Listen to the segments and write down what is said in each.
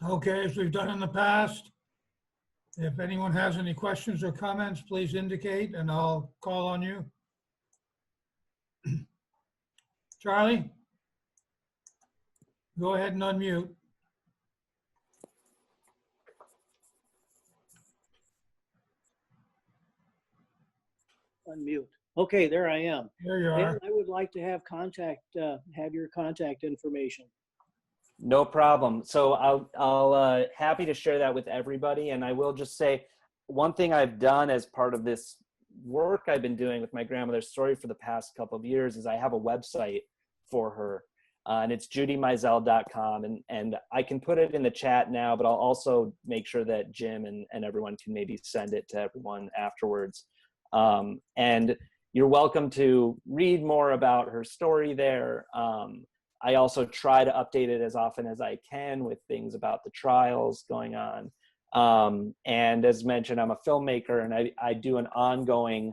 Okay, as we've done in the past, if anyone has any questions or comments, please indicate and I'll call on you. Charlie? Go ahead and unmute. Unmute. Okay, there I am. There you Ben, are. I would like to have have your contact information. No problem. So I'll happy to share that with everybody. And I will just say one thing I've done as part of this work I've been doing with my grandmother's story for the past couple of years is I have a website for her, and it's judymizell.com. And I can put it in the chat now, but I'll also make sure that Jim and everyone can maybe send it to everyone afterwards. And you're welcome to read more about her story there. I also try to update it as often as I can with things about the trials going on. And as mentioned, I'm a filmmaker, and I do an ongoing,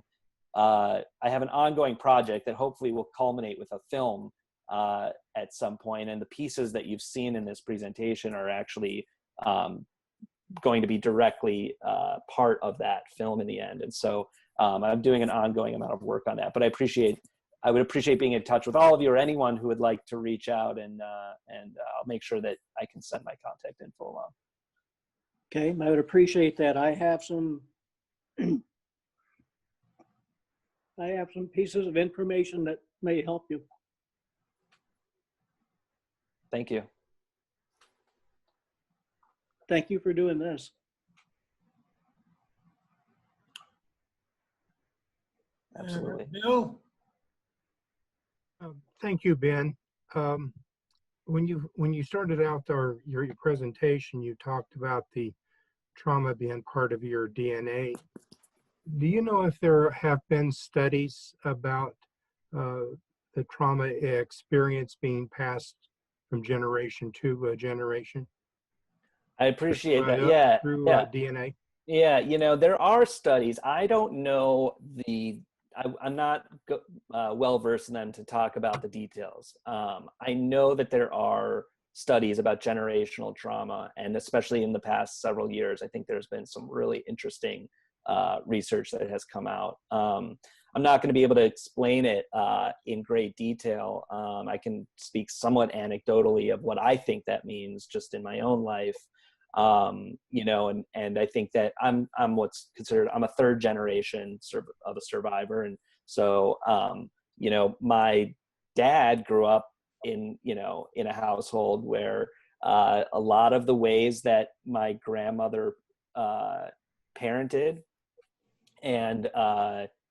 I have an ongoing project that hopefully will culminate with a film at some point. And the pieces that you've seen in this presentation are actually going to be directly part of that film in the end. And so I'm doing an ongoing amount of work on that, but I would appreciate being in touch with all of you or anyone who would like to reach out, and I'll make sure that I can send my contact info along. Okay, I would appreciate that. I have some pieces of information that may help you. Thank you. Thank you for doing this. Absolutely. Bill? Thank you, Ben. When you started out your presentation, you talked about the trauma being part of your DNA. Do you know if there have been studies about the trauma experience being passed from generation to generation? I appreciate that. Yeah. Through DNA? Yeah, there are studies. I don't know I'm not well versed in them to talk about the details. I know that there are studies about generational trauma, and especially in the past several years, I think there's been some really interesting research that has come out. I'm not going to be able to explain it in great detail. I can speak somewhat anecdotally of what I think that means just in my own life. And I think that I'm what's considered, I'm a third generation of a survivor. And so, my dad grew up in a household where a lot of the ways that my grandmother parented and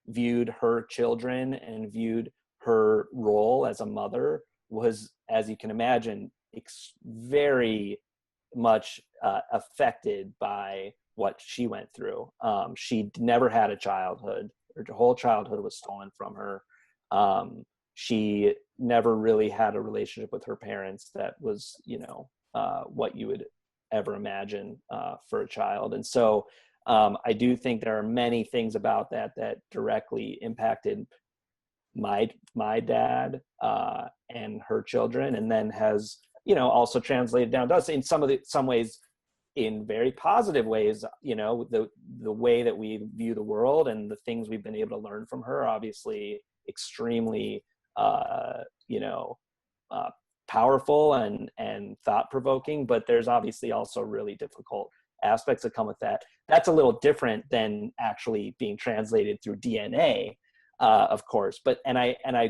viewed her children and viewed her role as a mother was, as you can imagine, very much affected by what she went through. She never had a childhood. Her whole childhood was stolen from her. She never really had a relationship with her parents that was, what you would ever imagine for a child. And so I do think there are many things about that directly impacted my dad and her children, and then has also translated down to us in some ways, in very positive ways. The way that we view the world and the things we've been able to learn from her, obviously extremely powerful and thought-provoking, but there's obviously also really difficult aspects that come with that. That's a little different than actually being translated through DNA, of course. But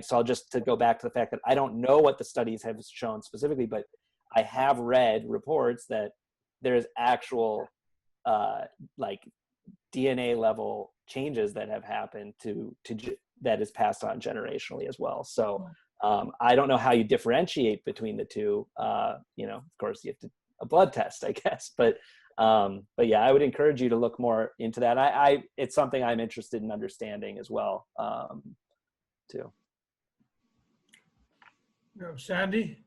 so just to go back to the fact that I don't know what the studies have shown specifically, but I have read reports that there's actual like DNA level changes that have happened that is passed on generationally as well. So I don't know how you differentiate between the two. Of course you have to a blood test, I guess, but yeah, I would encourage you to look more into that. It's something I'm interested in understanding as well, too. Sandy?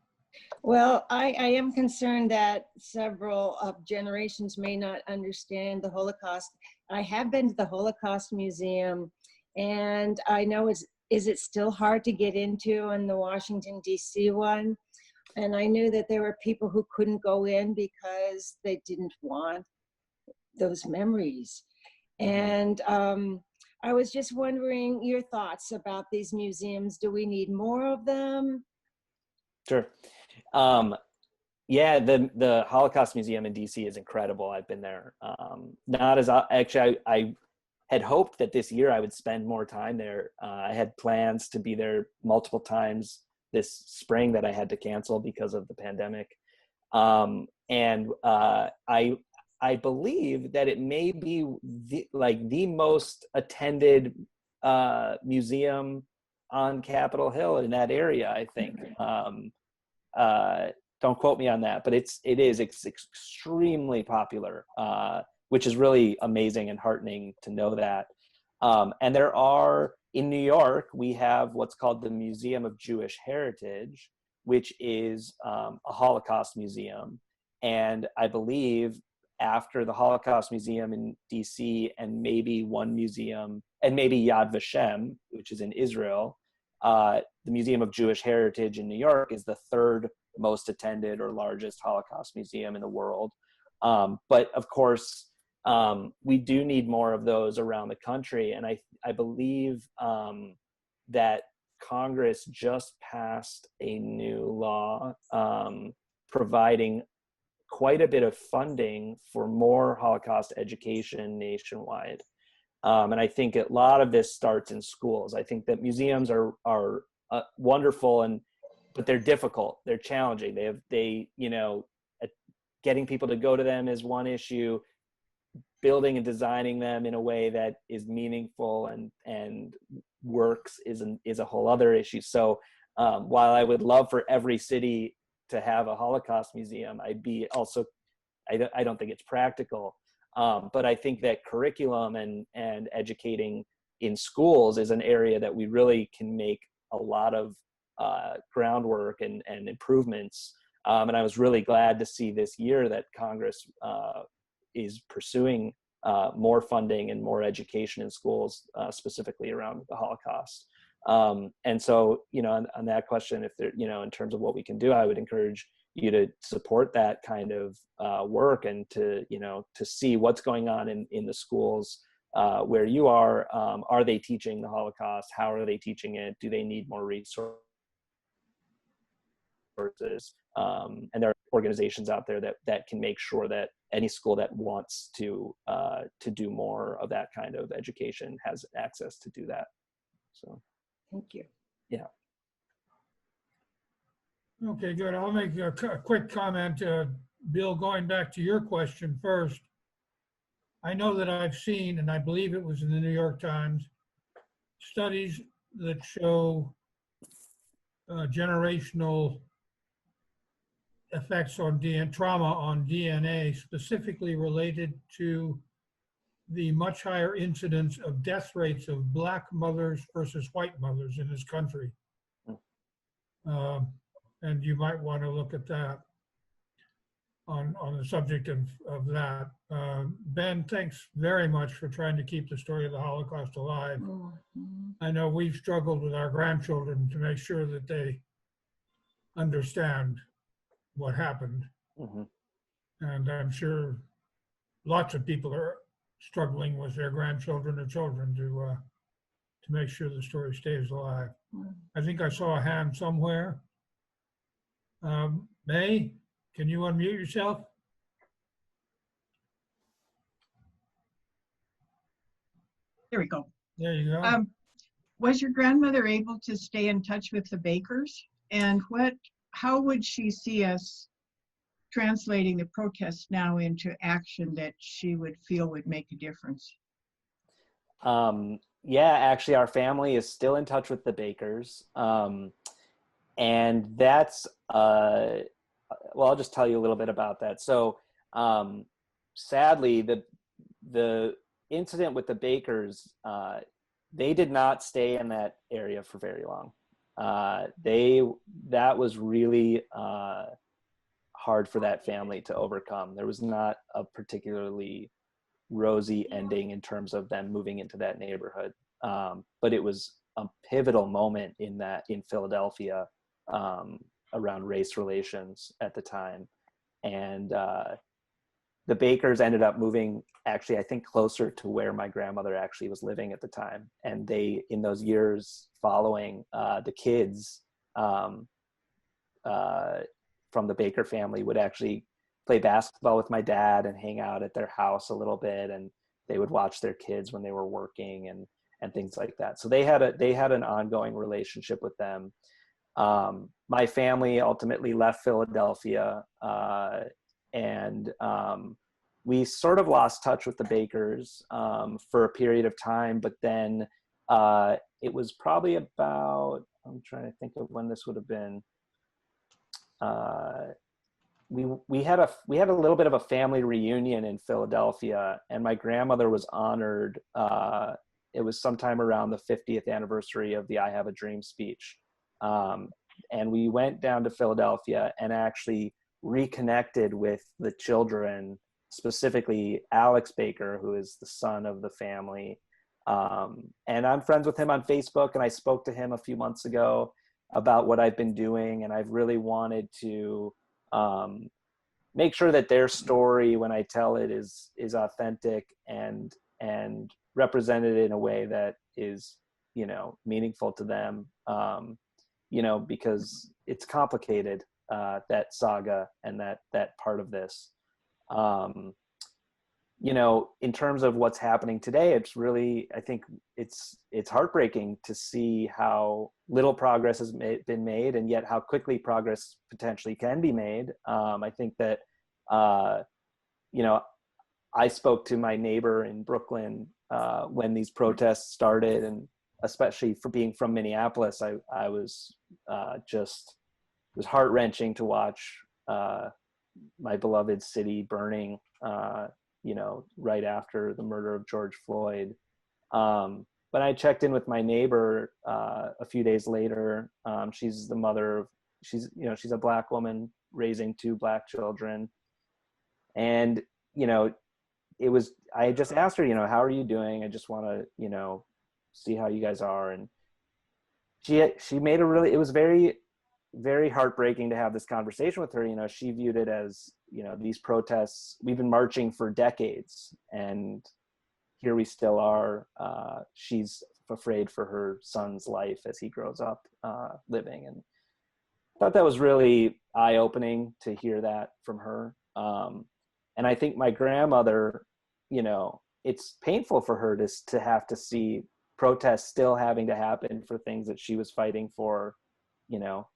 Well, I am concerned that several generations may not understand the Holocaust. I have been to the Holocaust Museum, and I know is it still hard to get into in the Washington, D.C. one? And I knew that there were people who couldn't go in because they didn't want those memories. And I was just wondering your thoughts about these museums. Do we need more of them? Sure. Yeah, the Holocaust Museum in DC is incredible. I've been there. Not as actually, I had hoped that this year I would spend more time there. I had plans to be there multiple times this spring that I had to cancel because of the pandemic. I believe that it may be the most attended museum on Capitol Hill in that area, I think. Don't quote me on that, but it's extremely popular, which is really amazing and heartening to know that. And there are, in New York, we have what's called the Museum of Jewish Heritage, which is a Holocaust museum. And I believe after the Holocaust Museum in DC and maybe one museum, and maybe Yad Vashem, which is in Israel, the Museum of Jewish Heritage in New York is the third most attended or largest Holocaust museum in the world. But of course, we do need more of those around the country. And I believe that Congress just passed a new law providing quite a bit of funding for more Holocaust education nationwide. And I think a lot of this starts in schools. I think that museums are wonderful, but they're difficult. They're challenging. Getting people to go to them is one issue. Building and designing them in a way that is meaningful and works is a whole other issue. So while I would love for every city to have a Holocaust museum, I don't think it's practical. But I think that curriculum and educating in schools is an area that we really can make a lot of groundwork and improvements. And I was really glad to see this year that Congress is pursuing more funding and more education in schools, specifically around the Holocaust. And so, on that question, if there, in terms of what we can do, I would encourage you to support that kind of work and to see what's going on in the schools where you are. Are they teaching the Holocaust? How are they teaching it? Do they need more resources? And there are organizations out there that can make sure that any school that wants to do more of that kind of education has access to do that. So, Thank you. yeah. Okay, good. I'll make a quick comment. Bill, going back to your question first, I know that I've seen, and I believe it was in the New York Times, studies that show generational effects on trauma on DNA, specifically related to the much higher incidence of death rates of Black mothers versus white mothers in this country. And you might want to look at that on the subject of that. Ben, thanks very much for trying to keep the story of the Holocaust alive. I know we've struggled with our grandchildren to make sure that they understand what happened. Mm-hmm. And I'm sure lots of people are struggling with their grandchildren or children to make sure the story stays alive. I think I saw a hand somewhere. May, can you unmute yourself? There we go. There you go. Was your grandmother able to stay in touch with the Bakers? And how would she see us translating the protests now into action that she would feel would make a difference? Yeah, actually our family is still in touch with the Bakers. And that's, I'll just tell you a little bit about that. So sadly, the incident with the Bakers, they did not stay in that area for very long. That was really hard for that family to overcome. There was not a particularly rosy ending in terms of them moving into that neighborhood. But it was a pivotal moment in Philadelphia around race relations at the time. And the Bakers ended up moving, actually, I think closer to where my grandmother actually was living at the time. And they, in those years following, the kids from the Baker family would actually play basketball with my dad and hang out at their house a little bit. And they would watch their kids when they were working and things like that. So they had an ongoing relationship with them. My family ultimately left Philadelphia, and we sort of lost touch with the Bakers for a period of time, but then it was probably about, I'm trying to think of when this would have been. We had a little bit of a family reunion in Philadelphia, and my grandmother was honored. It was sometime around the 50th anniversary of the "I Have a Dream" speech, and we went down to Philadelphia and actually reconnected with the children, specifically Alex Baker, who is the son of the family. And I'm friends with him on Facebook, and I spoke to him a few months ago about what I've been doing, and I've really wanted to make sure that their story, when I tell it, is authentic and represented in a way that is, meaningful to them, because it's complicated, that saga and that part of this. In terms of what's happening today, it's really, I think it's heartbreaking to see how little progress has been made, and yet how quickly progress potentially can be made. I think that, I spoke to my neighbor in Brooklyn when these protests started, and especially for being from Minneapolis, I was it was heart-wrenching to watch my beloved city burning, right after the murder of George Floyd. But I checked in with my neighbor a few days later. She's the mother of, she's a Black woman raising 2 Black children. And, I just asked her, how are you doing? I just want to, see how you guys are. And she made it was very, very heartbreaking to have this conversation with her. She viewed it as, these protests, we've been marching for decades, and here we still are. She's afraid for her son's life as he grows up living. And I thought that was really eye-opening to hear that from her. And I think my grandmother, it's painful for her to have to see protests still having to happen for things that she was fighting for,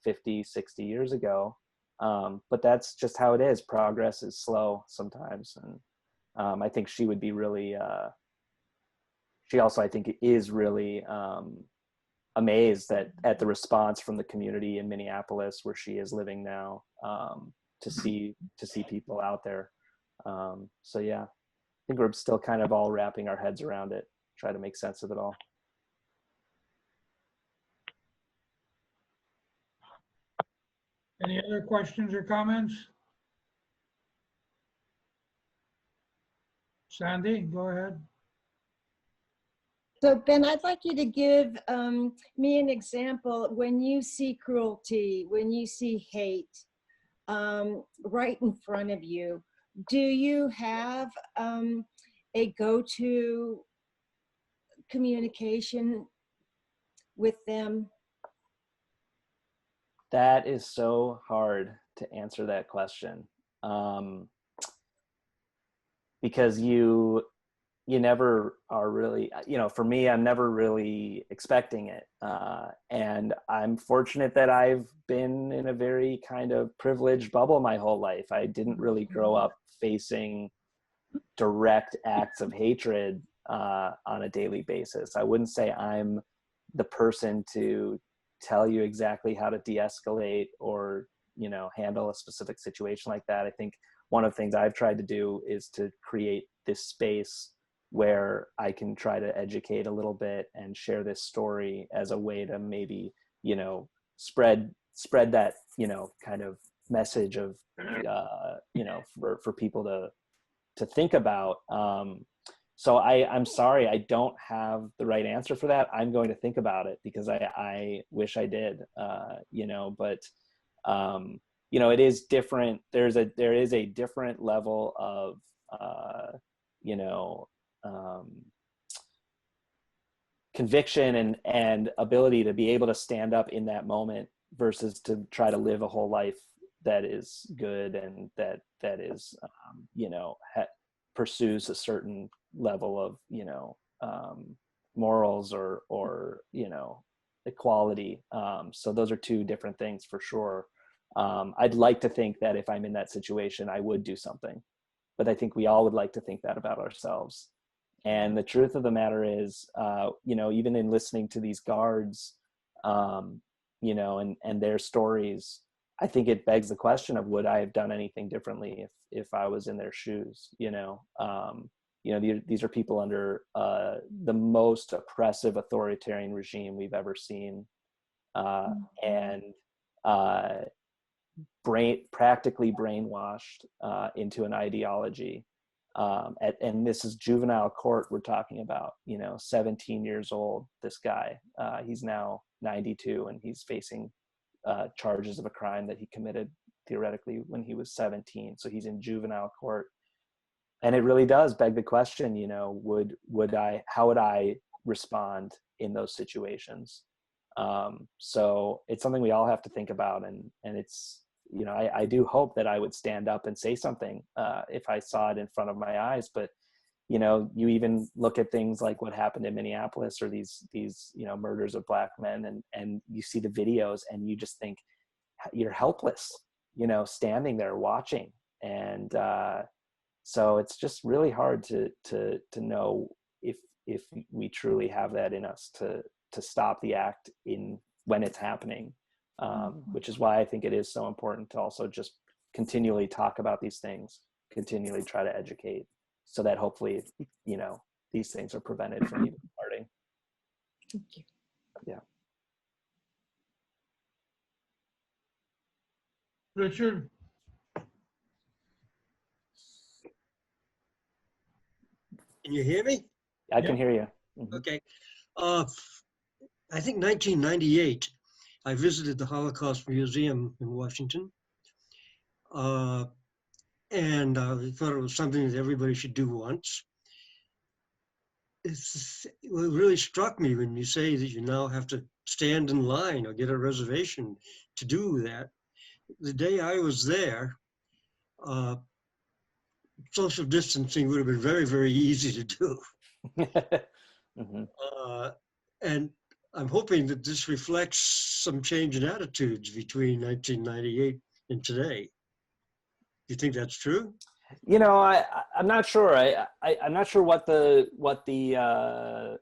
50, 60 years ago. But that's just how it is. Progress is slow sometimes. And I think she would be really, she also, I think, is really amazed at the response from the community in Minneapolis, where she is living now, to see people out there. So yeah, I think we're still kind of all wrapping our heads around it, try to make sense of it all. Any other questions or comments? Sandy, go ahead. So Ben, I'd like you to give me an example when you see cruelty, when you see hate right in front of you. Do you have a go-to communication with them? That is so hard to answer that question, because you never are really, for me, I'm never really expecting it. And I'm fortunate that I've been in a very kind of privileged bubble my whole life. I didn't really grow up facing direct acts of hatred on a daily basis. I wouldn't say I'm the person to tell you exactly how to de-escalate or, handle a specific situation like that. I think one of the things I've tried to do is to create this space where I can try to educate a little bit and share this story as a way to maybe, spread that, kind of message of, for people to think about. So I'm sorry, I don't have the right answer for that. I'm going to think about it because I wish I did, but You know, it is different. There is a different level of, you know, conviction and ability to be able to stand up in that moment versus to try to live a whole life that is good and that is, you know, pursues a certain level of, you know, morals or, you know, equality. So those are two different things for sure. I'd like to think that if I'm in that situation, I would do something, but I think we all would like to think that about ourselves. And the truth of the matter is, you know, even in listening to these guards, you know, and their stories, I think it begs the question of, would I have done anything differently if I was in their shoes? You know, these are people under the most oppressive authoritarian regime we've ever seen, and practically brainwashed into an ideology. And this is juvenile court we're talking about, you know, 17 years old, this guy, he's now 92 and he's facing charges of a crime that he committed theoretically when he was 17. So he's in juvenile court. And it really does beg the question, you know, how would I respond in those situations? So it's something we all have to think about. And it's, you know, I do hope that I would stand up and say something if I saw it in front of my eyes. But, you know, you even look at things like what happened in Minneapolis, or these, you know, murders of Black men, and you see the videos and you just think you're helpless, you know, standing there watching. And so it's just really hard to know if we truly have that in us to stop the act when it's happening. Which is why I think it is so important to also just continually talk about these things, continually try to educate, so that hopefully, you know, these things are prevented from even starting. Thank you. Yeah. Richard? Can you hear me? I can hear you. Mhm. Okay. I think 1998, I visited the Holocaust Museum in Washington. And I thought it was something that everybody should do once. It really struck me when you say that you now have to stand in line or get a reservation to do that. The day I was there, social distancing would have been very, very easy to do. Mhm. And I'm hoping that this reflects some change in attitudes between 1998 and today. Do you think that's true? You know, I'm not sure. I'm not sure what the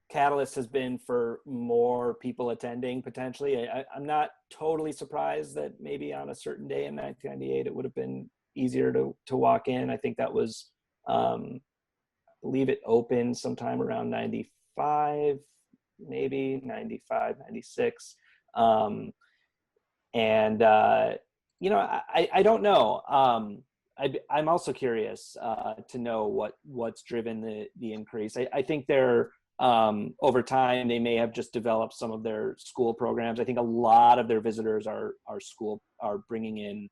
catalyst has been for more people attending potentially. I'm not totally surprised that maybe on a certain day in 1998 it would have been easier to walk in. I think that was, I believe it opened sometime around 95, maybe 95, 96. And you know, I don't know. I'm also curious to know what's driven the increase. I think they're over time they may have just developed some of their school programs. I think a lot of their visitors are bringing in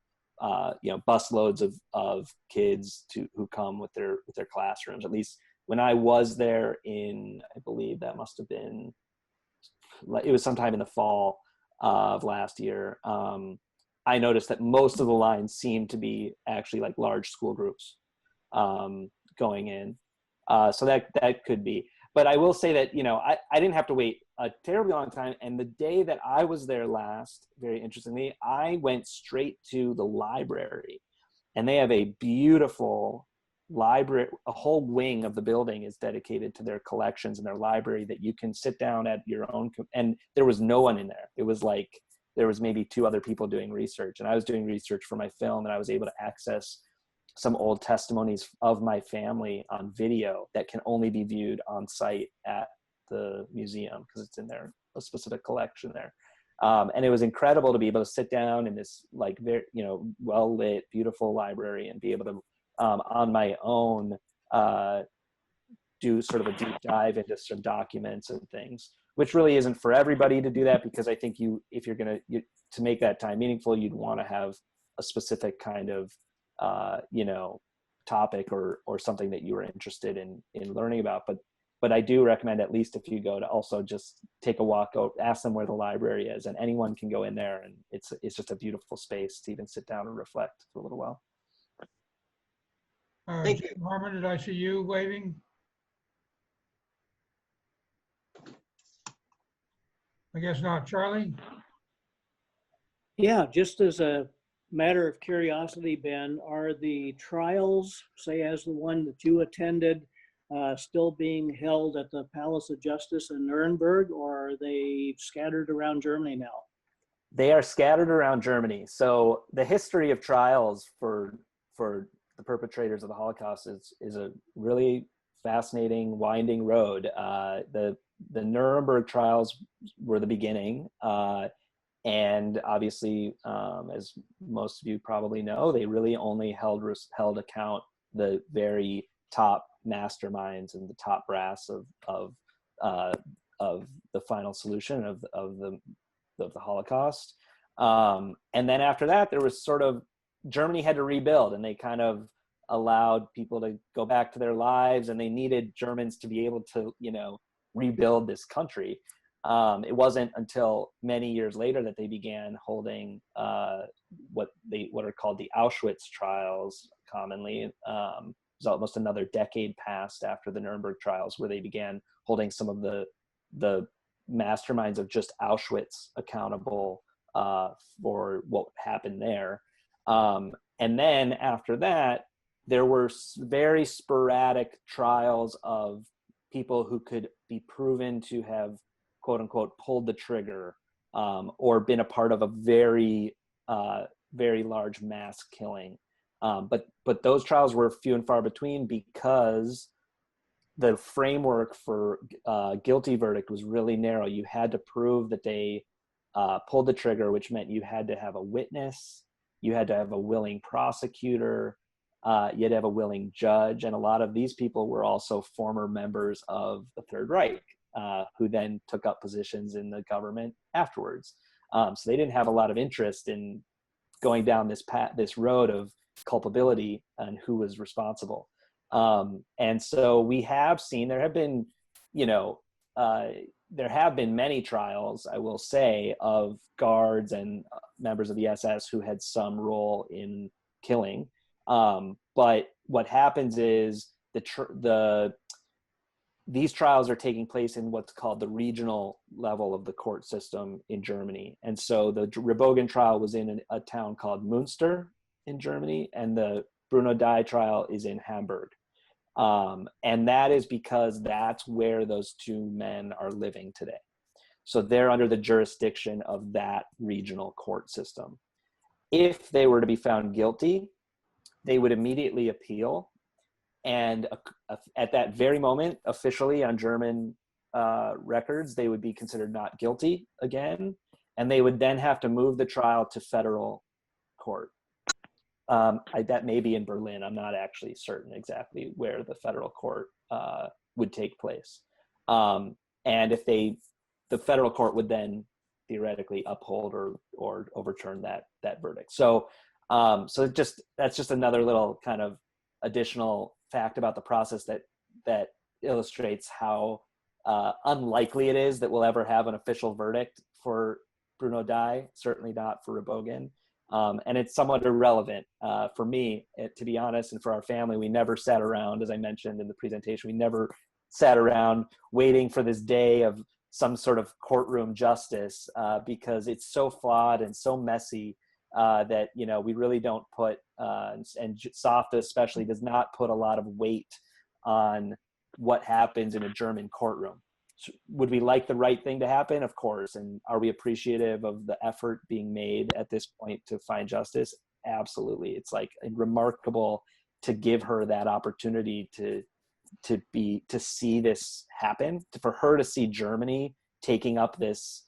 you know, busloads of kids who come with their classrooms. At least when I was there I believe that must have been, it was sometime in the fall of last year. I noticed that most of the lines seemed to be actually like large school groups going in. So that could be. But I will say that, you know, I didn't have to wait a terribly long time. And the day that I was there last, very interestingly, I went straight to the library. And they have a beautiful library. A whole wing of the building is dedicated to their collections and their library that you can sit down at your own. And there was no one in there. It was like, there was maybe 2 other people doing research, and I was doing research for my film, and I was able to access some old testimonies of my family on video that can only be viewed on site at the museum because it's in a specific collection there. And it was incredible to be able to sit down in this like very, you know, well lit, beautiful library and be able to on my own do sort of a deep dive into some documents and things. which really isn't for everybody to do that, because I think if you're going to make that time meaningful, you'd want to have a specific kind of, topic or something that you were interested in learning about. But I do recommend, at least if you go, to also just take a walk, go ask them where the library is, and anyone can go in there, and it's just a beautiful space to even sit down and reflect for a little while. Thank you. Norman, did I see you waving? I guess not. Charlie? Yeah, just as a matter of curiosity, Ben, are the trials, say as the one that you attended, still being held at the Palace of Justice in Nuremberg, or are they scattered around Germany now? They are scattered around Germany. So the history of trials for the perpetrators of the Holocaust is a really fascinating, winding road. The Nuremberg trials were the beginning, and obviously, as most of you probably know, they really only held account the very top masterminds and the top brass of the final solution of the Holocaust. And then after that, there was sort of, Germany had to rebuild, and they kind of allowed people to go back to their lives, and they needed Germans to be able to, rebuild this country. It wasn't until many years later that they began holding what are called the Auschwitz trials commonly. It was almost another decade passed after the Nuremberg trials, where they began holding some of the masterminds of just Auschwitz accountable for what happened there. And then after that, there were very sporadic trials of people who could be proven to have, quote unquote, pulled the trigger, or been a part of a very, very large mass killing. But those trials were few and far between, because the framework for guilty verdict was really narrow. You had to prove that they pulled the trigger, which meant you had to have a witness, you had to have a willing prosecutor, you had to have a willing judge. And a lot of these people were also former members of the Third Reich, who then took up positions in the government afterwards. So they didn't have a lot of interest in going down this road of culpability and who was responsible. And so we have seen, there have been many trials, I will say, of guards and members of the SS who had some role in killing. But what happens is these trials are taking place in what's called the regional level of the court system in Germany. And so the Rebogen trial was in a town called Münster in Germany, and the Bruno Dai trial is in Hamburg. And that is because that's where those two men are living today. So they're under the jurisdiction of that regional court system. If they were to be found guilty, they would immediately appeal. And at that very moment, officially on German records, they would be considered not guilty again. And they would then have to move the trial to federal court. That may be in Berlin. I'm not actually certain exactly where the federal court would take place. And if the federal court would then theoretically uphold or overturn that verdict. So that's just another little kind of additional fact about the process that illustrates how unlikely it is that we'll ever have an official verdict for Bruno Dai, certainly not for Rebogen. And it's somewhat irrelevant for me, to be honest, and for our family. We never sat around, as I mentioned in the presentation, we never sat around waiting for this day of some sort of courtroom justice, because it's so flawed and so messy that, we really don't put, and SOFTA especially does not put a lot of weight on what happens in a German courtroom. Would we like the right thing to happen? Of course. And are we appreciative of the effort being made at this point to find justice? Absolutely. It's like remarkable to give her that opportunity to see this happen, for her to see Germany taking up this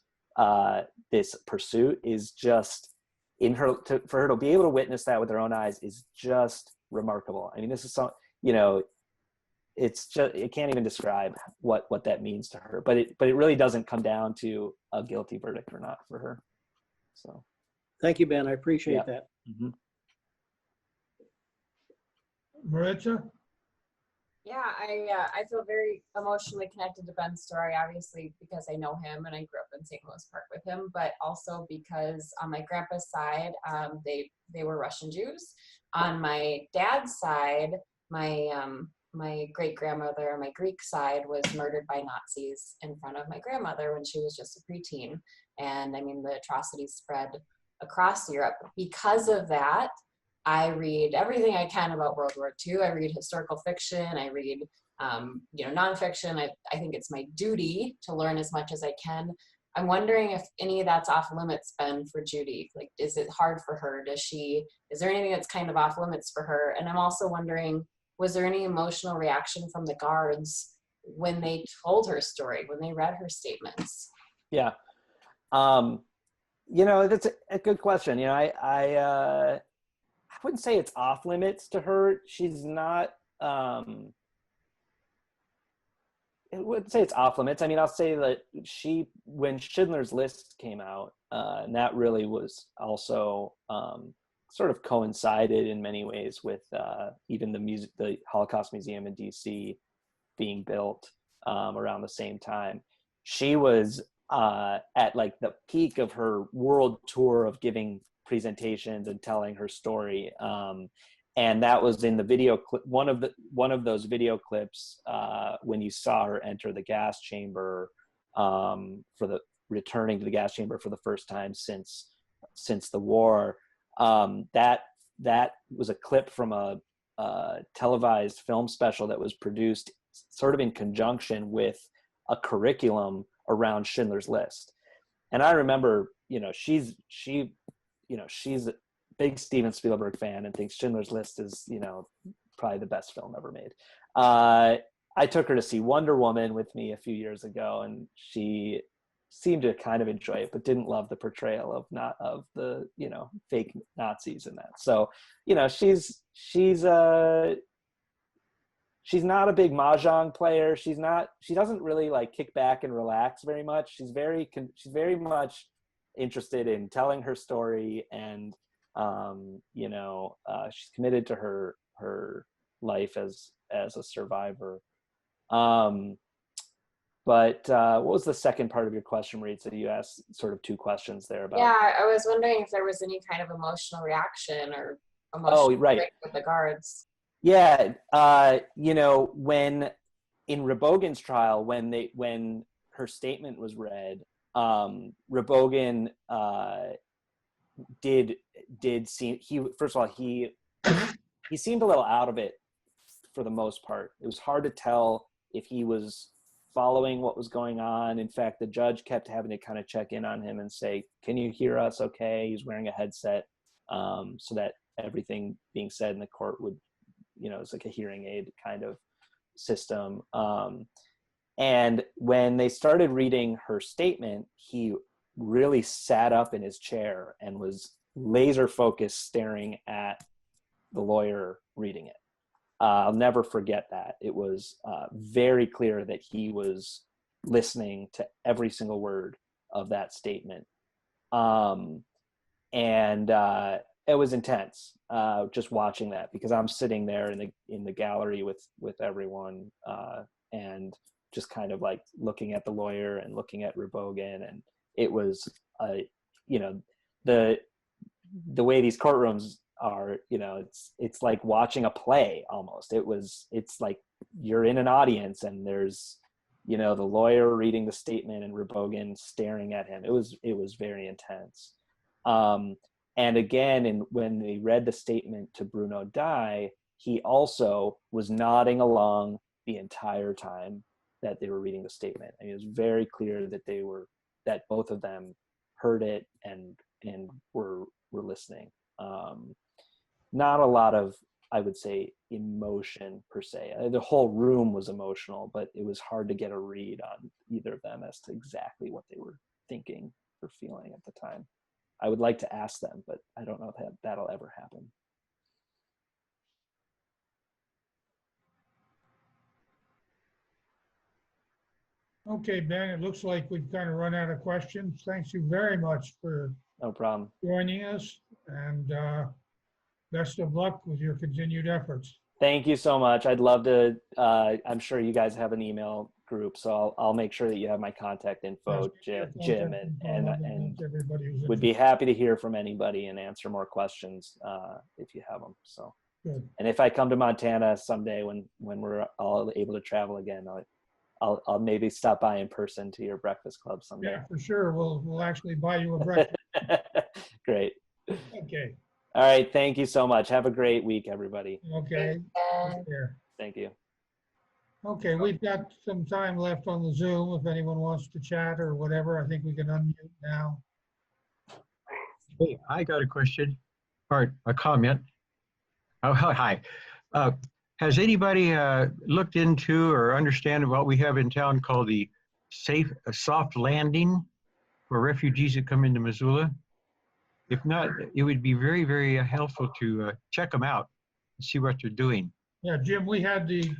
pursuit is just, for her to be able to witness that with her own eyes is just remarkable. I mean, this is it's just, it can't even describe what that means to her, but it really doesn't come down to a guilty verdict or not for her. So Thank you, Ben. I appreciate Yeah. that. mhm. Maritza? Yeah, I feel very emotionally connected to Ben's story, obviously because I know him and I grew up in St. Louis Park with him, but also because on my grandpa's side, they were Russian Jews. On my dad's side, my great grandmother on my Greek side was murdered by Nazis in front of my grandmother when she was just a preteen, and I mean the atrocities spread across Europe. Because of that, I read everything I can about World War II. I read historical fiction. I read, nonfiction. I think it's my duty to learn as much as I can. I'm wondering if any of that's off limits, Ben, for Judy. Like, is it hard for her? Is there anything that's kind of off limits for her? And I'm also wondering, was there any emotional reaction from the guards when they told her story, when they read her statements? Yeah. That's a good question. I wouldn't say it's off limits to her. She's not, I wouldn't say it's off limits. I mean, I'll say that when Schindler's List came out, and that really was also sort of coincided in many ways with even the Holocaust Museum in DC being built around the same time. She was at like the peak of her world tour of giving presentations and telling her story, and that was in the video clip, one of those video clips when you saw her enter the gas chamber returning to the gas chamber for the first time since the war. That was a clip from a televised film special that was produced sort of in conjunction with a curriculum around Schindler's List. And I remember, she's a big Steven Spielberg fan and thinks Schindler's List is, probably the best film ever made. I took her to see Wonder Woman with me a few years ago, and she seemed to kind of enjoy it, but didn't love the portrayal of the fake Nazis in that. So, she's not a big mahjong player. She doesn't really like kick back and relax very much. She's very much interested in telling her story, and she's committed to her life as a survivor. But what was the second part of your question, Maritza? You asked sort of two questions there about. Yeah, I was wondering if there was any kind of emotional reaction or emotional Oh, right. break with the guards. Yeah, when in Rabogin's trial, when her statement was read, Rabogin did seem, first of all, he seemed a little out of it for the most part. It was hard to tell if he was following what was going on. In fact, the judge kept having to kind of check in on him and say, "Can you hear us okay?" He's wearing a headset, so that everything being said in the court would, it's like a hearing aid kind of system. And when they started reading her statement, he really sat up in his chair and was laser focused, staring at the lawyer reading it. I'll never forget that. It was very clear that he was listening to every single word of that statement. And it was intense just watching that, because I'm sitting there in the gallery with everyone and just kind of like looking at the lawyer and looking at Rabogin, and it was the way these courtrooms are, it's like watching a play almost. It's like you're in an audience and there's the lawyer reading the statement and Rabogin staring at him. It was very intense. And again, when they read the statement to Bruno Dai, he also was nodding along the entire time that they were reading the statement. I mean, it was very clear that both of them heard it and were listening. Not a lot of, I would say, emotion per se. The whole room was emotional, but it was hard to get a read on either of them as to exactly what they were thinking or feeling at the time. I would like to ask them, but I don't know if that'll ever happen. Okay, Ben, it looks like we've kind of run out of questions. Thanks you very much for No problem. joining us, and best of luck with your continued efforts. Thank you so much. I'd love to, I'm sure you guys have an email group, so I'll make sure that you have my contact info, Yes, Jim, contact info, and I'll get to everybody who's would be interested. happy to hear from anybody and answer more questions if you have them. So, Good. and if I come to Montana someday when we're all able to travel again, I'll maybe stop by in person to your breakfast club someday. Yeah, for sure. We'll actually buy you a breakfast. Great. Okay, All right. Thank you so much. Have a great week, everybody. okay. And Take care. Thank you. Okay, we've got some time left on the Zoom if anyone wants to chat or whatever. I think we can unmute now. Hey, I got a question or a comment. Oh, hi. Uh, has anybody looked into or understand what we have in town called the soft landing for refugees that come into Missoula? If not, it would be very, very helpful to check them out and see what they're doing. Yeah, Jim, we had the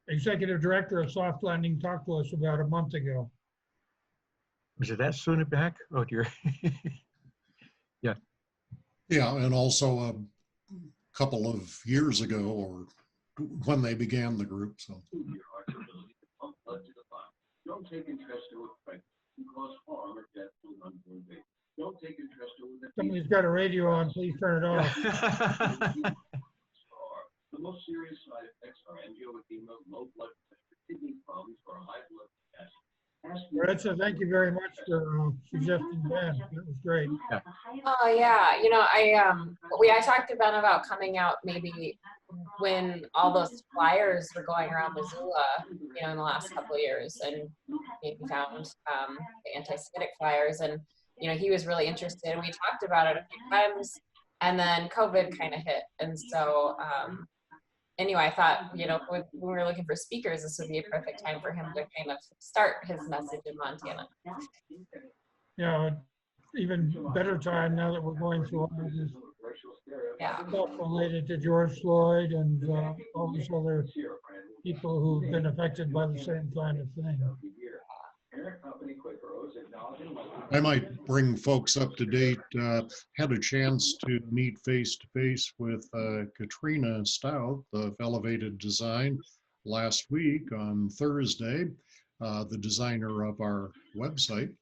executive director of Soft Landing talk to us about a month ago. Was it that soon back? Oh dear. Yeah, and also a couple of years ago, or when they began the group. So Somebody's got a radio on, please turn it off. Maritza, thank you very much for suggesting Ben. That was great. oh yeah, I talked to Ben about coming out maybe when all those flyers were going around Missoula, in the last couple of years, and maybe found the anti-Semitic flyers, and he was really interested. We talked about it a few times, and then COVID kind of hit, and so anyway, I thought when we were looking for speakers, this would be a perfect time for him to kind of start his message in Montana. Yeah, even better time now that we're going through all of this Yeah. stuff related to George Floyd and all these other people who've been affected by the same kind of thing. I might bring folks up to date. Had a chance to meet face to face with Katrina Stout of Elevated Design last week on Thursday, the designer of our website.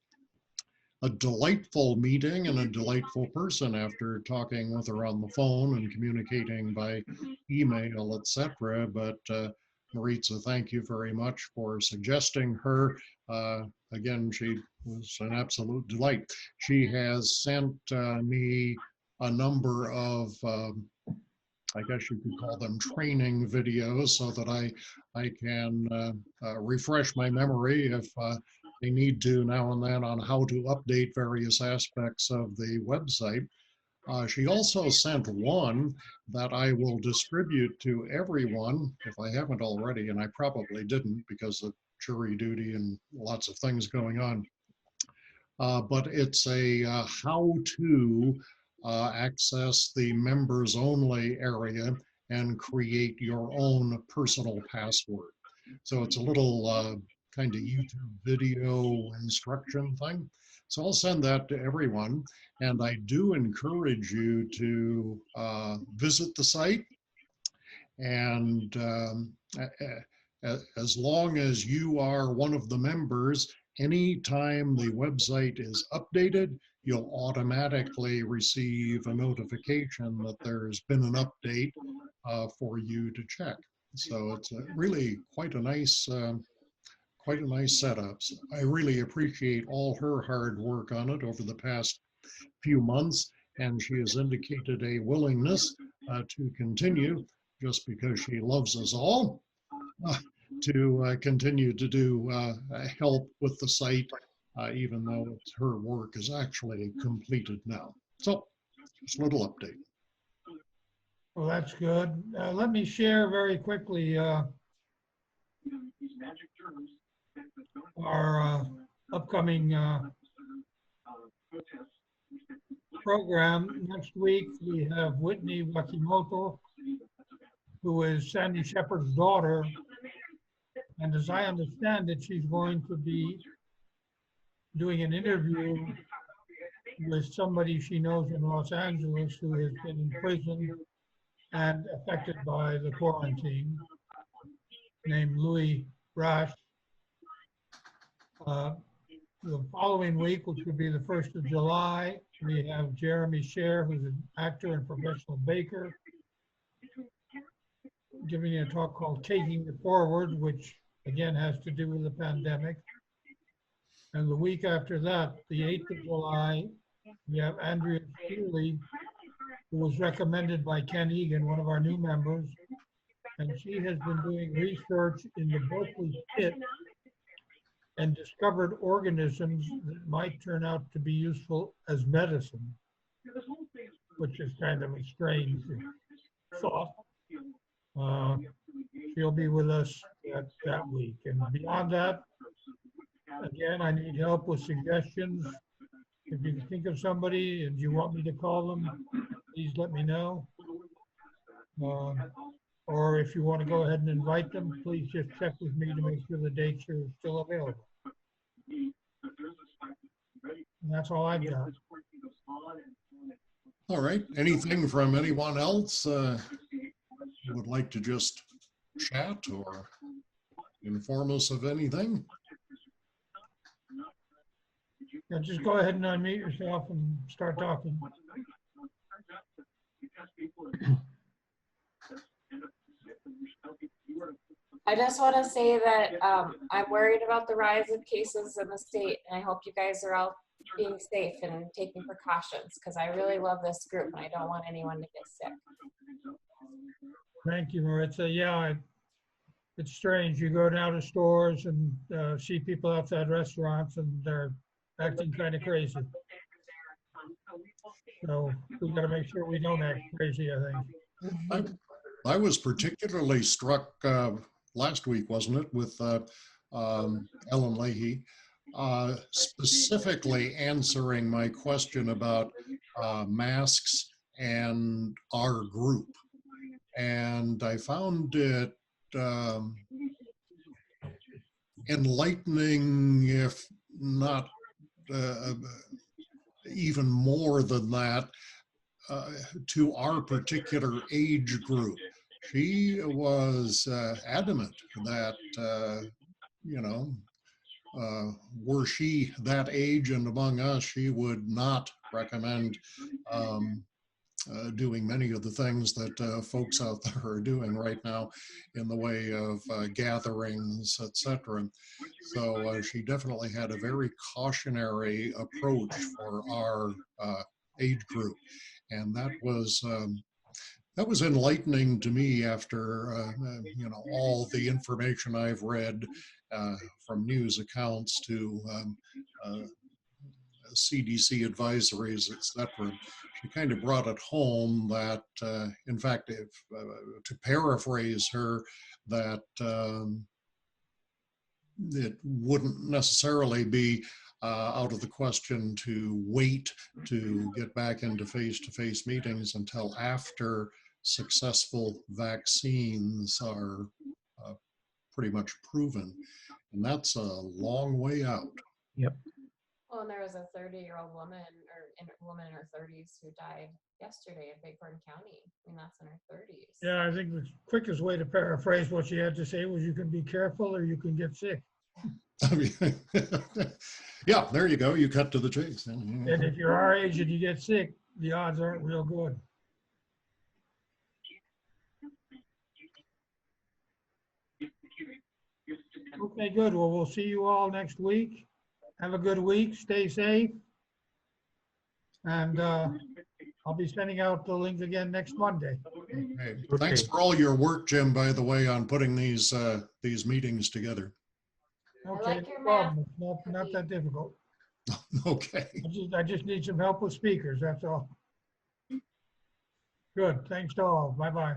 A delightful meeting and a delightful person after talking with her on the phone and communicating by email, etc. But Maritza, thank you very much for suggesting her. Again, she was an absolute delight. She has sent me a number of, I guess you could call them training videos, so that I can refresh my memory if I need to now and then on how to update various aspects of the website. She also sent one that I will distribute to everyone if I haven't already, and I probably didn't because of jury duty and lots of things going on. But it's a how to access the members only area and create your own personal password. So it's a little kind of YouTube video instruction thing. So I'll send that to everyone. And I do encourage you to visit the site. And as long as you are one of the members, anytime the website is updated, you'll automatically receive a notification that there's been an update for you to check. So it's really quite a nice setup. So I really appreciate all her hard work on it over the past few months, and she has indicated a willingness to continue, just because she loves us all, to continue to do help with the site, even though her work is actually completed now. So just a little update. Well, that's good. Let me share very quickly our upcoming program. Next week, we have Whitney Wakimoto, who is Sandy Shepard's daughter, And as I understand it, she's going to be doing an interview with somebody she knows in Los Angeles who has been in prison and affected by the quarantine, named Louis Rash. The following week, which would be the 1st of July, we have Jeremy Scher, who's an actor and professional baker, giving a talk called Taking It Forward, which again has to do with the pandemic. And the week after that, the 8th of July, we have Andrea Steele, who was recommended by Ken Egan, one of our new members. And she has been doing research in the Berkeley pit and discovered organisms that might turn out to be useful as medicine, which is kind of a strange thought. She'll be with us that week. And beyond that, again, I need help with suggestions. If you can think of somebody and you want me to call them, please let me know. Or if you want to go ahead and invite them, please just check with me to make sure the dates are still available. And that's all I've got. All right. Anything from anyone else who would like to just chat or inform us of anything? Yeah, just go ahead and unmute yourself and start talking. I just want to say that I'm worried about the rise of cases in the state, and I hope you guys are all being safe and taking precautions, because I really love this group and I don't want anyone to get sick. Thank you, Maritza. Yeah, it's strange. You go down to stores and see people outside restaurants and they're acting kind of crazy. So we got to make sure we don't act crazy, I think. I was particularly struck last week, wasn't it, with Ellen Leahy, specifically answering my question about masks and our group. And I found it enlightening, if not even more than that, to our particular age group. She was adamant that, were she that age and among us, she would not recommend doing many of the things that folks out there are doing right now in the way of gatherings, etc. So she definitely had a very cautionary approach for our age group, and that was enlightening to me after all the information I've read from news accounts to CDC advisories, etc. She kind of brought it home that, in fact, if, to paraphrase her, that it wouldn't necessarily be out of the question to wait to get back into face-to-face meetings until after successful vaccines are pretty much proven. And that's a long way out. Yep. Well, and there was a 30-year-old woman, or a woman in her 30s, who died yesterday in Big Horn County. I mean, that's in her 30s. Yeah, I think the quickest way to paraphrase what she had to say was, you can be careful or you can get sick. I mean, yeah, there you go. You cut to the chase. And if you're our age and you get sick, the odds aren't real good. Okay, good. Well, we'll see you all next week. Have a good week. Stay safe. And I'll be sending out the link again next Monday. Okay. Thanks for all your work, Jim, by the way, on putting these meetings together. Okay, like your no problem. It's not that difficult. Okay. I just need some help with speakers, that's all. Good. Thanks to all. Bye-bye.